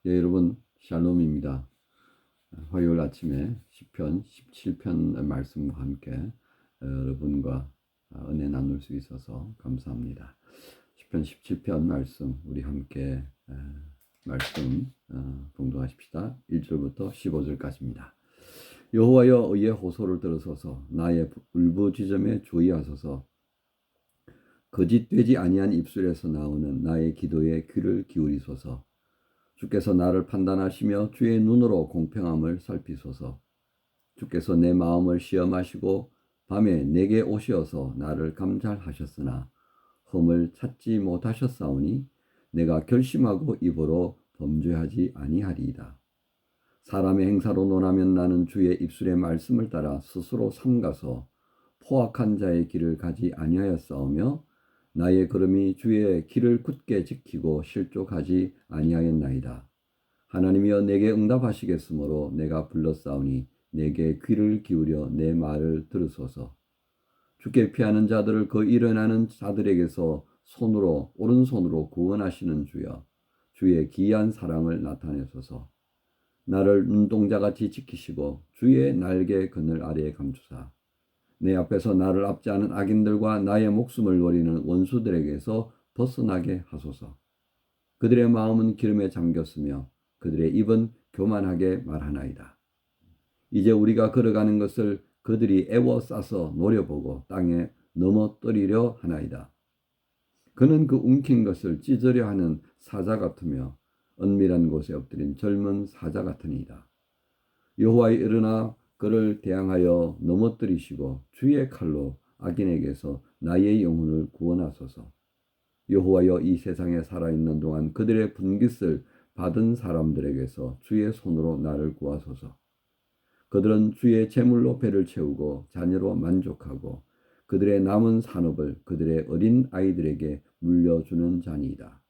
예, 여러분 샬롬입니다. 화요일 아침에 시편 17편 말씀과 함께 여러분과 은혜 나눌 수 있어서 감사합니다. 시편 17편 말씀 우리 함께 말씀 봉독하십시다. 1절부터 15절까지입니다. 여호와여 의의 호소를 들으소서. 나의 울부짖음에 주의하소서. 거짓되지 아니한 입술에서 나오는 나의 기도에 귀를 기울이소서. 주께서 나를 판단하시며 주의 눈으로 공평함을 살피소서. 주께서 내 마음을 시험하시고 밤에 내게 오시어서 나를 감찰하셨으나 흠을 찾지 못하셨사오니 내가 결심하고 입으로 범죄하지 아니하리이다. 사람의 행사로 논하면 나는 주의 입술의 말씀을 따라 스스로 삼가서 포악한 자의 길을 가지 아니하였사오며 나의 걸음이 주의 길을 굳게 지키고 실족하지 아니하였나이다. 하나님이여 내게 응답하시겠으므로 내가 불렀사오니 내게 귀를 기울여 내 말을 들으소서. 주께 피하는 자들을 그 일어나는 자들에게서 오른손으로 구원하시는 주여, 주의 기이한 사랑을 나타내소서. 나를 눈동자같이 지키시고 주의 날개 그늘 아래에 감추사 내 앞에서 나를 압제하는 악인들과 나의 목숨을 노리는 원수들에게서 벗어나게 하소서. 그들의 마음은 기름에 잠겼으며 그들의 입은 교만하게 말하나이다. 이제 우리가 걸어가는 것을 그들이 애워싸서 노려보고 땅에 넘어뜨리려 하나이다. 그는 그 움킨 것을 찢으려 하는 사자 같으며 은밀한 곳에 엎드린 젊은 사자 같으니이다. 여호와의 일어나 그를 대항하여 넘어뜨리시고 주의 칼로 악인에게서 나의 영혼을 구원하소서. 여호와여 이 세상에 살아있는 동안 그들의 분깃을 받은 사람들에게서 주의 손으로 나를 구하소서. 그들은 주의 재물로 배를 채우고 자녀로 만족하고 그들의 남은 산업을 그들의 어린 아이들에게 물려주는 자니이다.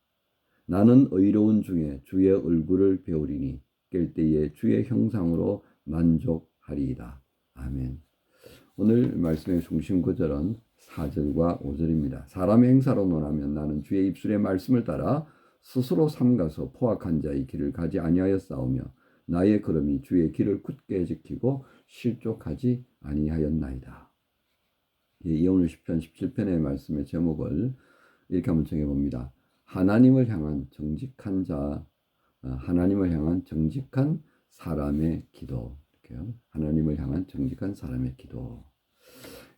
나는 의로운 중에 주의 얼굴을 배우리니 깰 때에 주의 형상으로 만족하리이다. 아멘. 오늘 말씀의 중심 구절은 4절과 5절입니다. 사람의 행사로 논하면 나는 주의 입술의 말씀을 따라 스스로 삼가서 포악한 자의 길을 가지 아니하였사오며 나의 걸음이 주의 길을 굳게 지키고 실족하지 아니하였나이다. 이 오늘 시편 17편의 말씀의 제목을 이렇게 한번 정해봅니다. 하나님을 향한 정직한 자, 하나님을 향한 정직한 사람의 기도. 이렇게요. 하나님을 향한 정직한 사람의 기도.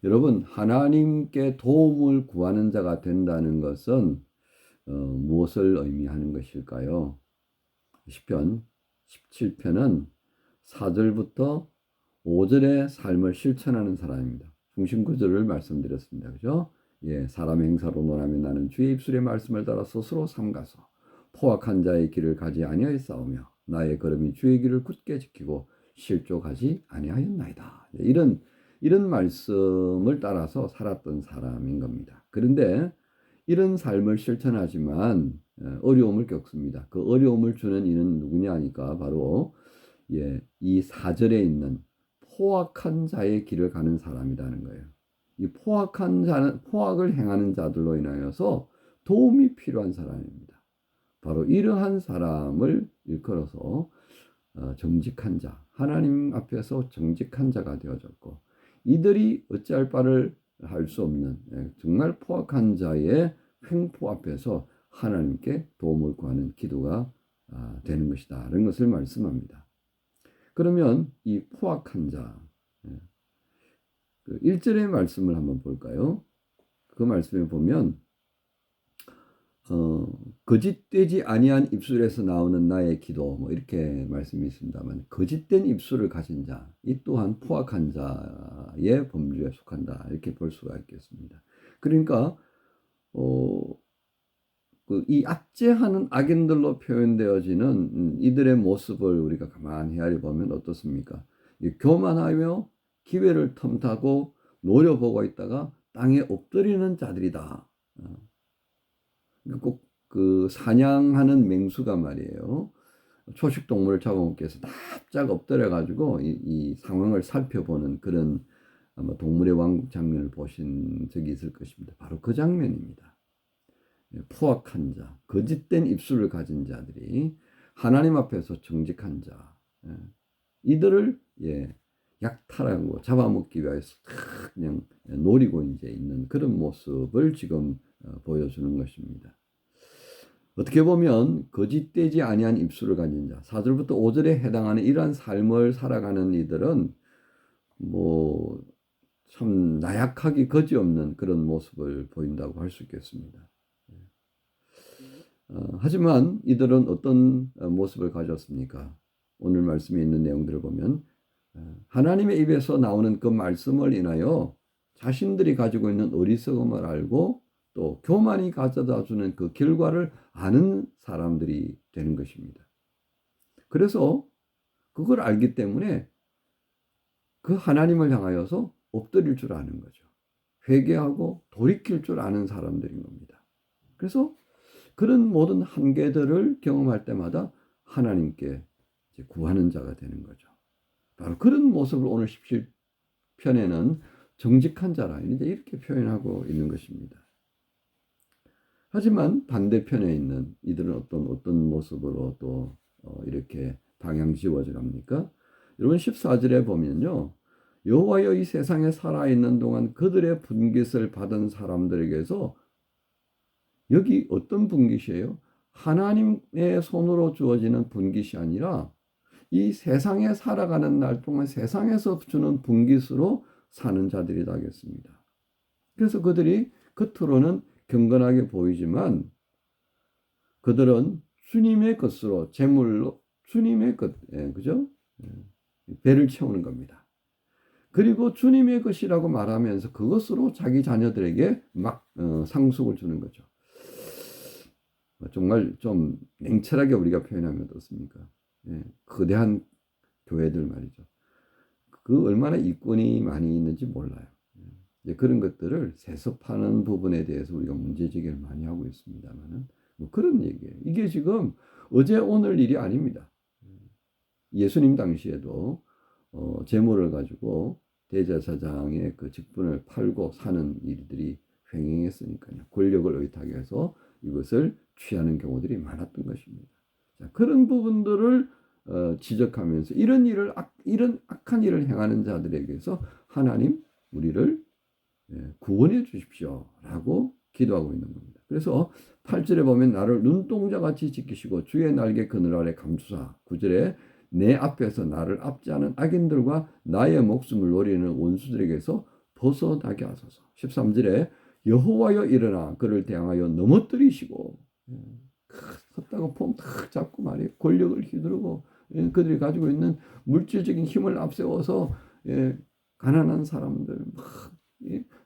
여러분, 하나님께 도움을 구하는 자가 된다는 것은 무엇을 의미하는 것일까요? 시편 17편은 4절부터 5절의 삶을 실천하는 사람입니다. 중심 구절을 말씀드렸습니다. 그죠? 예, 사람의 행사로 논하면 나는 주의 입술의 말씀을 따라 스스로 삼가서 포악한 자의 길을 가지 아니하였사오며 나의 걸음이 주의 길을 굳게 지키고 실족하지 아니하였나이다. 이런 말씀을 따라서 살았던 사람인 겁니다. 그런데 이런 삶을 실천하지만 어려움을 겪습니다. 그 어려움을 주는 이는 누구냐 하니까 바로 이 4절에 있는 포악한 자의 길을 가는 사람이라는 거예요. 이 포악한 자는 포악을 행하는 자들로 인하여서 도움이 필요한 사람입니다. 바로 이러한 사람을 일컬어서 정직한 자, 하나님 앞에서 정직한 자가 되어졌고 이들이 어찌할 바를 할 수 없는 정말 포악한 자의 횡포 앞에서 하나님께 도움을 구하는 기도가 되는 것이다. 이런 것을 말씀합니다. 그러면 이 포악한 자, 1절의 말씀을 한번 볼까요? 그 말씀에 보면 거짓되지 아니한 입술에서 나오는 나의 기도 뭐 이렇게 말씀이 있습니다만 거짓된 입술을 가진 자, 이 또한 포악한 자의 범주에 속한다 이렇게 볼 수가 있겠습니다. 그러니까 이 압제하는 악인들로 표현되어지는 이들의 모습을 우리가 가만히 헤아려 보면 어떻습니까? 교만하며 기회를 틈타고 노려보고 있다가 땅에 엎드리는 자들이다. 꼭 그 사냥하는 맹수가 말이에요. 초식 동물을 잡아먹기 위해서 납작 엎드려 가지고 이 상황을 살펴보는 그런 아마 동물의 왕국 장면을 보신 적이 있을 것입니다. 바로 그 장면입니다. 포악한 자, 거짓된 입술을 가진 자들이 하나님 앞에서 정직한 자, 이들을 약탈하고 잡아먹기 위해서 그냥 노리고 이제 있는 그런 모습을 지금 보여주는 것입니다. 어떻게 보면 거짓되지 아니한 입술을 가진 자, 4절부터 5절에 해당하는 이러한 삶을 살아가는 이들은 뭐 참 나약하기 거지없는 그런 모습을 보인다고 할 수 있겠습니다. 하지만 이들은 어떤 모습을 가졌습니까? 오늘 말씀에 있는 내용들을 보면 하나님의 입에서 나오는 그 말씀을 인하여 자신들이 가지고 있는 어리석음을 알고 또 교만이 가져다 주는 그 결과를 아는 사람들이 되는 것입니다. 그래서 그걸 알기 때문에 그 하나님을 향하여서 엎드릴 줄 아는 거죠. 회개하고 돌이킬 줄 아는 사람들인 겁니다. 그래서 그런 모든 한계들을 경험할 때마다 하나님께 구하는 자가 되는 거죠. 바로 그런 모습을 오늘 17편에는 정직한 자라 이렇게 표현하고 있는 것입니다. 하지만 반대편에 있는 이들은 어떤 모습으로 또 이렇게 방향 지워져 갑니까? 여러분 14절에 보면요. 여호와여 이 세상에 살아있는 동안 그들의 분깃을 받은 사람들에게서 여기 어떤 분깃이에요? 하나님의 손으로 주어지는 분깃이 아니라 이 세상에 살아가는 날 동안 세상에서 주는 분깃으로 사는 자들이다 하겠습니다. 그래서 그들이 겉으로는 경건하게 보이지만 그들은 주님의 것으로 재물로 주님의 것, 그죠? 배를 채우는 겁니다. 그리고 주님의 것이라고 말하면서 그것으로 자기 자녀들에게 막 상속을 주는 거죠. 정말 좀 냉철하게 우리가 표현하면 어떻습니까? 거대한 교회들 말이죠. 그 얼마나 이권이 많이 있는지 몰라요. 그런 것들을 세습하는 부분에 대해서 우리가 문제제기를 많이 하고 있습니다만은 뭐 그런 얘기예요. 이게 지금 어제 오늘 일이 아닙니다. 예수님 당시에도 재물을 가지고 대제사장의 그 직분을 팔고 사는 일들이 횡행했으니까요. 권력을 의탁 해서 이것을 취하는 경우들이 많았던 것입니다. 자, 그런 부분들을 지적하면서 이런 악한 일을 행하는 자들에게서 하나님 우리를 구원해 주십시오 라고 기도하고 있는 겁니다. 그래서 8절에 보면 나를 눈동자같이 지키시고 주의 날개 그늘 아래 감추사 9절에 내 앞에서 나를 압제하는 악인들과 나의 목숨을 노리는 원수들에게서 벗어나게 하소서. 13절에 여호와여 일어나 그를 대항하여 넘어뜨리시고 섰다가 폼 탁 잡고 말이에요. 권력을 휘두르고 그들이 가지고 있는 물질적인 힘을 앞세워서 가난한 사람들 막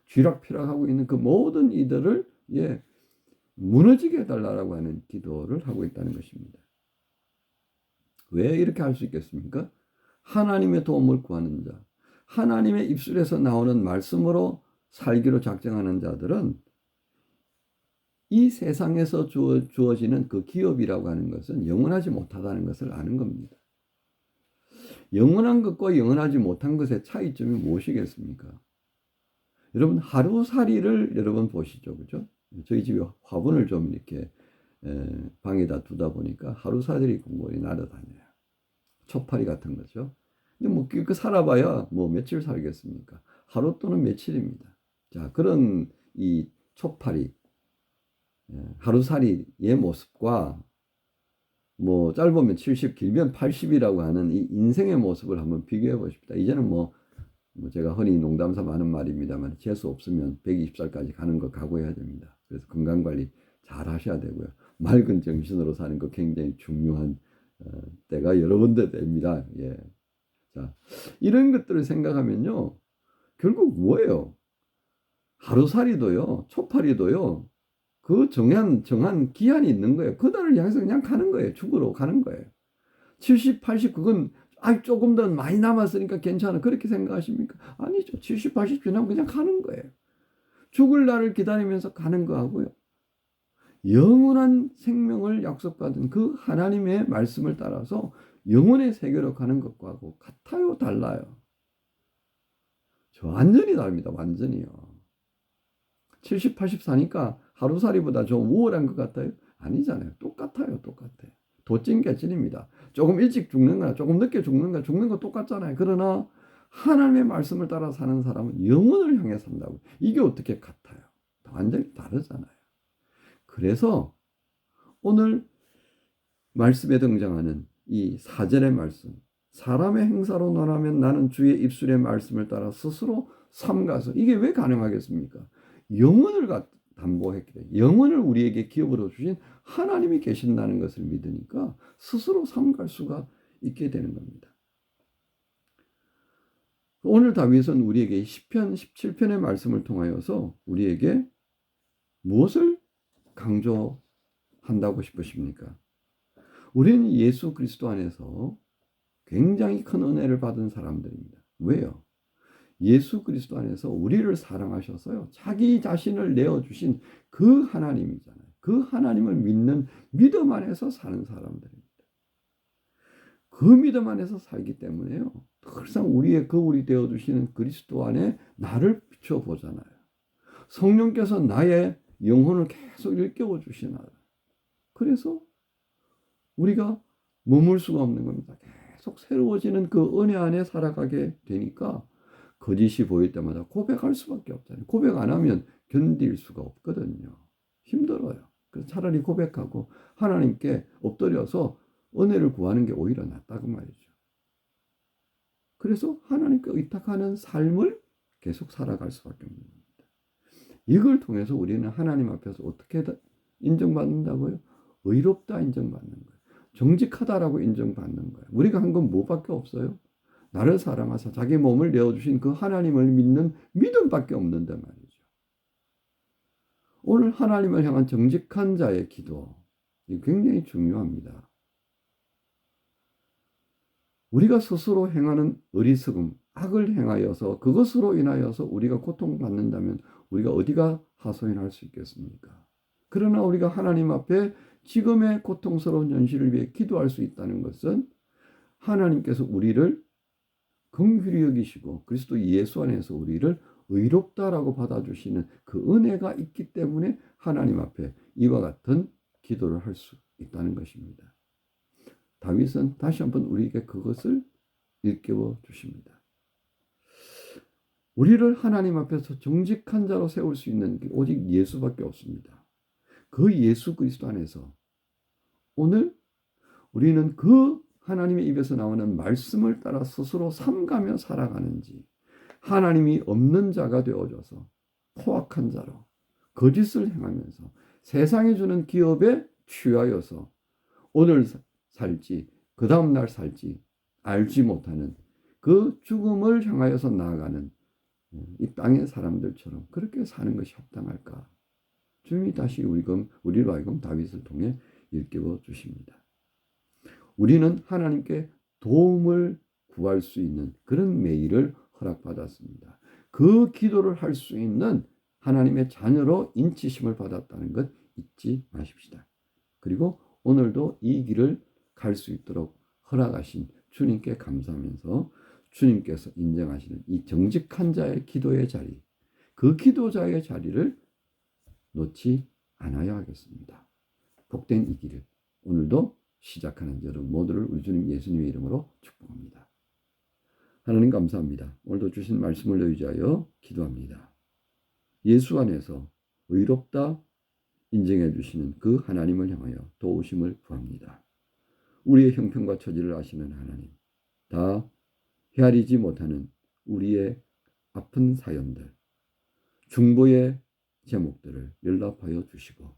쥐락펴락하고 있는 그 모든 이들을 무너지게 해달라고 하는 기도를 하고 있다는 것입니다. 왜 이렇게 할 수 있겠습니까? 하나님의 도움을 구하는 자, 하나님의 입술에서 나오는 말씀으로 살기로 작정하는 자들은 이 세상에서 주어지는 그 기업이라고 하는 것은 영원하지 못하다는 것을 아는 겁니다. 영원한 것과 영원하지 못한 것의 차이점이 무엇이겠습니까? 여러분 하루살이를 여러분 보시죠, 그죠? 저희 집에 화분을 좀 이렇게 방에다 두다 보니까 하루살이 공간이 날아다녀요. 초파리 같은 거죠. 근데 뭐 그 살아봐야 뭐 며칠 살겠습니까? 하루 또는 며칠입니다. 자, 그런 이 초파리 하루살이의 모습과 뭐 짧으면 70, 길면 80이라고 하는 이 인생의 모습을 한번 비교해 보십시다. 이제는 뭐 제가 흔히 농담삼아 하는 말입니다만 재수 없으면 120살까지 가는 거 각오해야 됩니다. 그래서 건강관리 잘 하셔야 되고요. 맑은 정신으로 사는 거 굉장히 중요한 때가 여러 군데 됩니다. 자, 이런 것들을 생각하면요. 결국 뭐예요? 하루살이도요. 초파리도요. 그 정한 기한이 있는 거예요. 그날을 향해서 그냥 가는 거예요. 죽으러 가는 거예요. 70, 80 그건 조금 더 많이 남았으니까 괜찮아. 그렇게 생각하십니까? 아니죠. 70, 80 지나면 그냥 가는 거예요. 죽을 날을 기다리면서 가는 거하고요. 영원한 생명을 약속받은 그 하나님의 말씀을 따라서 영원의 세계로 가는 것과도 같아요? 달라요? 완전히 다릅니다. 완전히요. 70, 80 사니까 하루살이보다 좀 우월한 것 같아요? 아니잖아요. 똑같아요. 똑같아요. 도찐개찐입니다. 조금 일찍 죽는 거나 조금 늦게 죽는 거 똑같잖아요. 그러나 하나님의 말씀을 따라 사는 사람은 영혼을 향해 산다고. 이게 어떻게 같아요? 완전히 다르잖아요. 그래서 오늘 말씀에 등장하는 이 4절의 말씀, 사람의 행사로 논하면 나는 주의 입술의 말씀을 따라 스스로 삼가서, 이게 왜 가능하겠습니까? 영혼을 담보했기 때문에, 영혼을 우리에게 기업으로 주신 하나님이 계신다는 것을 믿으니까 스스로 삼갈 수가 있게 되는 겁니다. 오늘 다윗은 우리에게 시편 17편의 말씀을 통하여서 우리에게 무엇을 강조한다고 싶으십니까? 우리는 예수 그리스도 안에서 굉장히 큰 은혜를 받은 사람들입니다. 왜요? 예수 그리스도 안에서 우리를 사랑하셔서요, 자기 자신을 내어주신 그 하나님이잖아요. 그 하나님을 믿는 믿음 안에서 사는 사람들입니다. 그 믿음 안에서 살기 때문에요, 항상 우리의 거울이 되어주시는 그리스도 안에 나를 비춰보잖아요. 성령께서 나의 영혼을 계속 일깨워 주시나요. 그래서 우리가 머물 수가 없는 겁니다. 계속 새로워지는 그 은혜 안에 살아가게 되니까 거짓이 보일 때마다 고백할 수밖에 없잖아요. 고백 안 하면 견딜 수가 없거든요. 힘들어요. 그래서 차라리 고백하고 하나님께 엎드려서 은혜를 구하는 게 오히려 낫다고 말이죠. 그래서 하나님께 의탁하는 삶을 계속 살아갈 수밖에 없는 겁니다. 이걸 통해서 우리는 하나님 앞에서 어떻게 인정받는다고요? 의롭다 인정받는 거예요. 정직하다라고 인정받는 거예요. 우리가 한 건 뭐밖에 없어요? 나를 사랑하사 자기 몸을 내어주신 그 하나님을 믿는 믿음밖에 없는데 말이죠. 오늘 하나님을 향한 정직한 자의 기도, 이게 굉장히 중요합니다. 우리가 스스로 행하는 어리석음, 악을 행하여서 그것으로 인하여서 우리가 고통받는다면 우리가 어디가 하소연할 수 있겠습니까? 그러나 우리가 하나님 앞에 지금의 고통스러운 현실을 위해 기도할 수 있다는 것은 하나님께서 우리를 긍휼히 여기시고 그리스도 예수 안에서 우리를 의롭다라고 받아주시는 그 은혜가 있기 때문에 하나님 앞에 이와 같은 기도를 할 수 있다는 것입니다. 다윗은 다시 한번 우리에게 그것을 일깨워 주십니다. 우리를 하나님 앞에서 정직한 자로 세울 수 있는 게 오직 예수밖에 없습니다. 그 예수 그리스도 안에서 오늘 우리는 그 하나님의 입에서 나오는 말씀을 따라 스스로 삼가며 살아가는지, 하나님이 없는 자가 되어져서 포악한 자로 거짓을 행하면서 세상이 주는 기업에 취하여서 오늘 살지 그 다음날 살지 알지 못하는 그 죽음을 향하여서 나아가는 이 땅의 사람들처럼 그렇게 사는 것이 합당할까? 주님이 다시 우리로 하여금 다윗을 통해 일깨워 주십니다. 우리는 하나님께 도움을 구할 수 있는 그런 매일을 허락받았습니다. 그 기도를 할 수 있는 하나님의 자녀로 인치심을 받았다는 것 잊지 마십시다. 그리고 오늘도 이 길을 갈 수 있도록 허락하신 주님께 감사하면서 주님께서 인정하시는 이 정직한 자의 기도의 자리, 그 기도자의 자리를 놓지 않아야 하겠습니다. 복된 이 길을 오늘도 시작하는 여러분 모두를 우리 주님 예수님의 이름으로 축복합니다. 하나님 감사합니다. 오늘도 주신 말씀을 의지하여 기도합니다. 예수 안에서 의롭다 인정해 주시는 그 하나님을 향하여 도우심을 구합니다. 우리의 형편과 처지를 아시는 하나님, 다 헤아리지 못하는 우리의 아픈 사연들, 중보의 제목들을 연락하여 주시고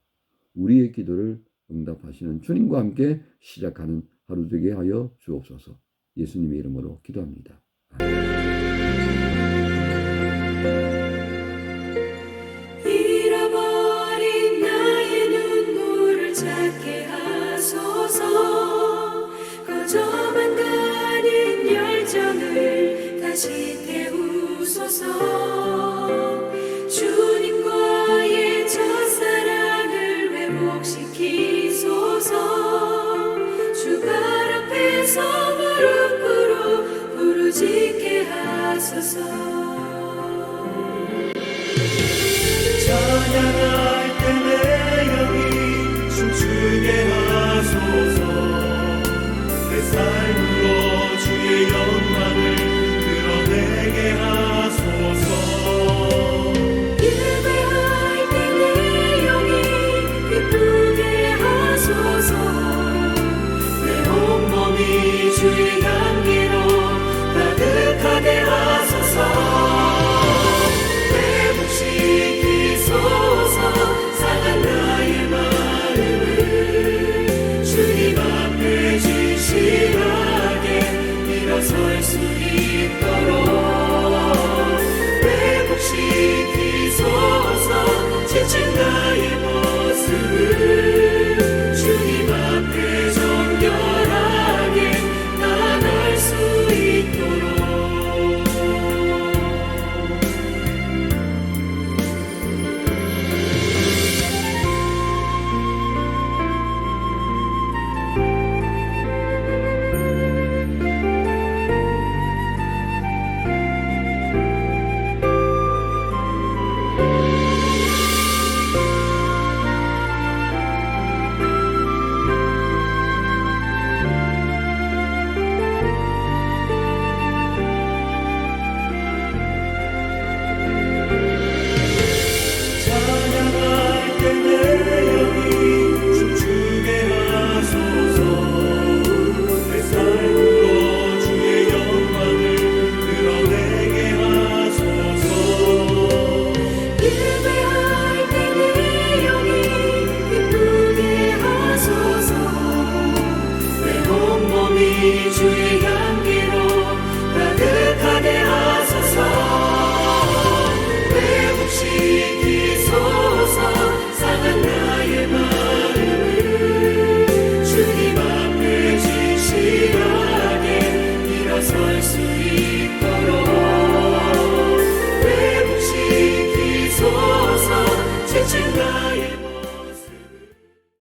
우리의 기도를 응답하시는 주님과 함께 시작하는 하루 되게 하여 주옵소서. 예수님의 이름으로 기도합니다. 잃어버린 나의 눈물을 찾게 하소서. 꺼져만 가는 열정을 다시 태우소서. 주님과의 첫사랑을 회복시키소서. 주발 앞에서 무릎 꿇어 부르짖게 하소서. 전하라